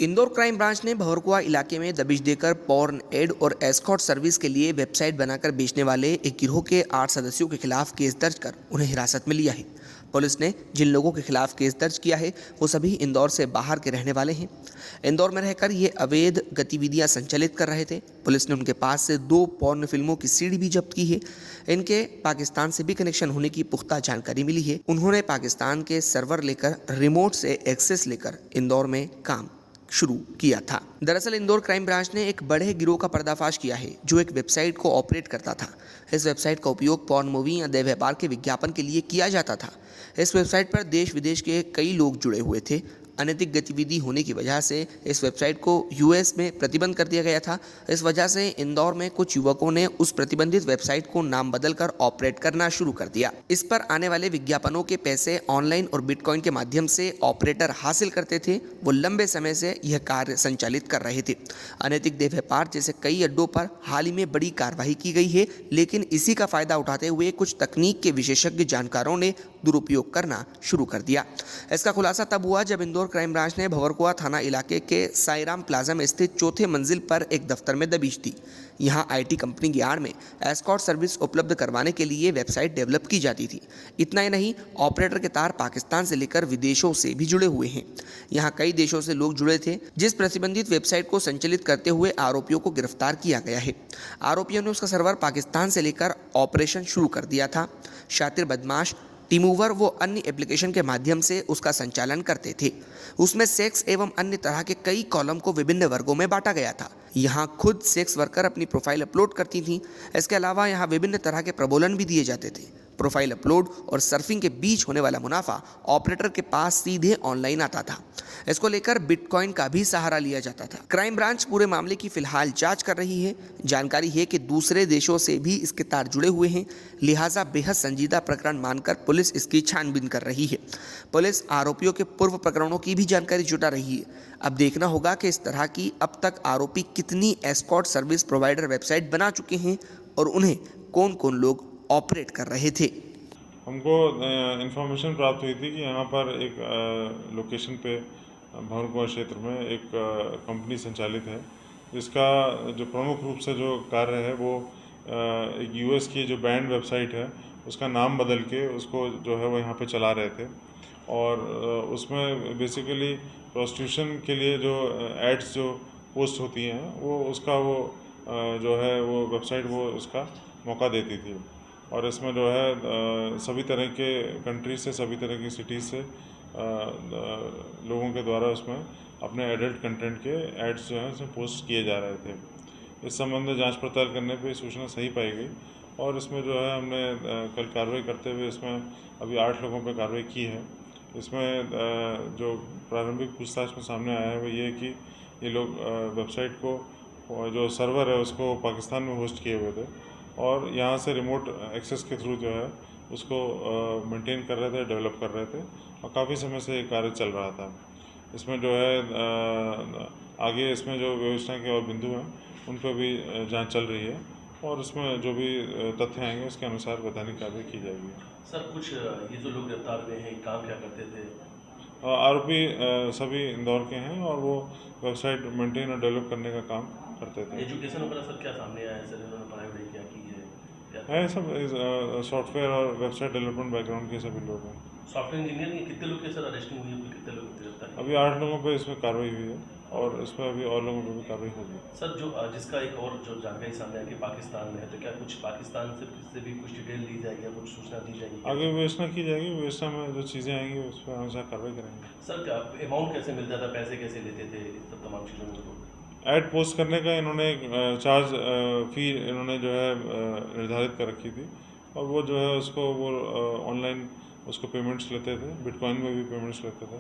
Indore crime branch ने भवरकुआ इलाके में दबिश देकर पॉर्न एड और एस्कॉर्ट सर्विस के लिए वेबसाइट बनाकर बेचने वाले एक गिरोह के 8 सदस्यों के खिलाफ केस दर्ज कर उन्हें हिरासत में लिया है। पुलिस ने जिन लोगों के खिलाफ केस दर्ज किया है वो सभी इंदौर से बाहर के रहने वाले हैं। इंदौर में रहकर ये अवैध गतिविधियां संचालित कर रहे थे। पुलिस ने उनके पास से 2 पॉर्न फिल्मों की सीडी भी जब्त की है। इनके पाकिस्तान से भी कनेक्शन होने की पुख्ता जानकारी मिली है। उन्होंने पाकिस्तान के सर्वर लेकर रिमोट से एक्सेस लेकर इंदौर में काम शुरू किया था। दरअसल इंदौर क्राइम ब्रांच ने एक बड़े गिरोह का पर्दाफाश किया है जो एक वेबसाइट को ऑपरेट करता था। इस वेबसाइट का उपयोग पॉर्न मूवी या देह व्यापार के विज्ञापन के लिए किया जाता था। इस वेबसाइट पर देश विदेश के कई लोग जुड़े हुए थे। अनैतिक गतिविधि होने की वजह से इस वेबसाइट को यूएस में प्रतिबंध कर दिया गया था। इस वजह से इंदौर में कुछ युवकों ने उस प्रतिबंधित वेबसाइट को नाम बदलकर ऑपरेट करना शुरू कर दिया। इस पर आने वाले विज्ञापनों के पैसे ऑनलाइन और बिटकॉइन के माध्यम से ऑपरेटर हासिल करते थे। वो लंबे समय से यह कार्य संचालित कर रहे थे। अनैतिक देह व्यापार जैसे कई अड्डों पर हाल ही में बड़ी कार्रवाई की गई है, लेकिन इसी का फायदा उठाते हुए कुछ तकनीक के विशेषज्ञ जानकारों ने दुरुपयोग करना शुरू कर दिया। इसका खुलासा तब हुआ जब इंदौर क्राइम ब्रांच ने भवरकुआ थाना इलाके के साईराम प्लाजा में स्थित चौथे मंजिल पर एक दफ्तर में दबिश दी। यहां आईटी कंपनी की आड़ में एस्कॉर्ट सर्विस उपलब्ध करवाने के लिए वेबसाइट डेवलप की जाती थी। इतना ही नहीं, ऑपरेटर के तार पाकिस्तान से लेकर विदेशों से भी जुड़े हुए हैं। यहां कई देशों से लोग जुड़े थे। जिस प्रतिबंधित वेबसाइट को संचालित करते हुए आरोपियों को गिरफ्तार किया गया है। आरोपियों ने उसका सर्वर पाकिस्तान से लेकर ऑपरेशन शुरू कर दिया था। शातिर बदमाश टीमूवर वो अन्य एप्लीकेशन के माध्यम से उसका संचालन करते थे। उसमें सेक्स एवं अन्य तरह के कई कॉलम को विभिन्न वर्गों में बांटा गया था। यहाँ खुद सेक्स वर्कर अपनी प्रोफाइल अपलोड करती थीं। इसके अलावा यहाँ विभिन्न तरह के प्रबोलन भी दिए जाते थे। प्रोफाइल अपलोड और सर्फिंग के बीच होने वाला मुनाफा ऑपरेटर के पास सीधे ऑनलाइन आता था। इसको लेकर बिटकॉइन का भी सहारा लिया जाता था। क्राइम ब्रांच पूरे मामले की फिलहाल जांच कर रही है। जानकारी है कि दूसरे देशों से भी इसके तार जुड़े हुए हैं, लिहाजा बेहद संजीदा प्रकरण मानकर पुलिस इसकी छानबीन कर रही है। पुलिस आरोपियों के पूर्व प्रकरणों की भी जानकारी जुटा रही है। अब देखना होगा कि इस तरह की अब तक आरोपी कितनी एस्कॉर्ट सर्विस प्रोवाइडर वेबसाइट बना चुके हैं और उन्हें कौन कौन लोग ऑपरेट कर रहे थे। हमको इन्फॉर्मेशन प्राप्त हुई थी कि यहाँ पर एक लोकेशन पे भवरकुआ क्षेत्र में एक कंपनी संचालित है, जिसका जो प्रमुख रूप से जो कार्य है वो एक यूएस की जो बैंड वेबसाइट है उसका नाम बदल के उसको जो है वो यहाँ पे चला रहे थे। और उसमें बेसिकली प्रोस्टिट्यूशन के लिए जो एड्स जो पोस्ट होती हैं वो उसका वो जो है वो वेबसाइट वो उसका मौका देती थी। और इसमें जो है सभी तरह के कंट्रीज से, सभी तरह की सिटीज़ से लोगों के द्वारा उसमें अपने एडल्ट कंटेंट के एड्स जो हैं उसमें पोस्ट किए जा रहे थे। इस संबंध में जांच पड़ताल करने पे सूचना सही पाई गई और इसमें जो है हमने कल कार्रवाई करते हुए इसमें अभी 8 लोगों पर कार्रवाई की है। इसमें जो प्रारंभिक पूछताछ में सामने आया है वो ये है कि ये लोग वेबसाइट को जो सर्वर है उसको पाकिस्तान में होस्ट किए हुए थे और यहाँ से रिमोट एक्सेस के थ्रू जो है उसको मेंटेन कर रहे थे, डेवलप कर रहे थे और काफ़ी समय से ये कार्य चल रहा था। इसमें जो है आगे इसमें जो व्यवस्था के और बिंदु हैं उन पर भी जांच चल रही है और उसमें जो भी तथ्य आएंगे उसके अनुसार वैधानिक कार्रवाई की जाएगी। सर, कुछ ये जो लोग गिरफ्तार हुए हैं काम क्या करते थे? आरोपी सभी इंदौर के हैं और वो वेबसाइट मेंटेन और डेवलप करने का काम करते थे। एजुकेशन वगैरह सर क्या सामने आया है? सर इन्होंने पढ़ाई वढ़ाई क्या की है? है सब सॉफ्टवेयर और वेबसाइट डेवलपमेंट बैकग्राउंड के सभी लोग हैं। सॉफ्टवेयर इंजीनियर के कितने लोग के सर अरेस्टिंग हुई है? कितने लोग गिरफ्तार? अभी 8 लोगों पे इसमें कार्रवाई हुई है और इसमें अभी और लोगों पे भी कार्रवाई होगी। सर, जो जिसका एक और जो जानकारी सामने आई कि पाकिस्तान में है, तो क्या कुछ पाकिस्तान से भी कुछ डिटेल ली जाएगी या कुछ सूचना दी जाएगी? आगे विवेचना की जाएगी, विवेचना में जो चीज़ें आएंगी उस पर अनुसार कार्रवाई करेंगे। सर, क्या अमाउंट कैसे मिलता था, पैसे कैसे लेते थे, इस सब तमाम चीज़ों को? ऐड पोस्ट करने का इन्होंने चार्ज फी इन्होंने जो है निर्धारित कर रखी थी और वो जो है उसको वो ऑनलाइन उसको पेमेंट्स लेते थे, बिटकॉइन में भी पेमेंट्स लेते थे।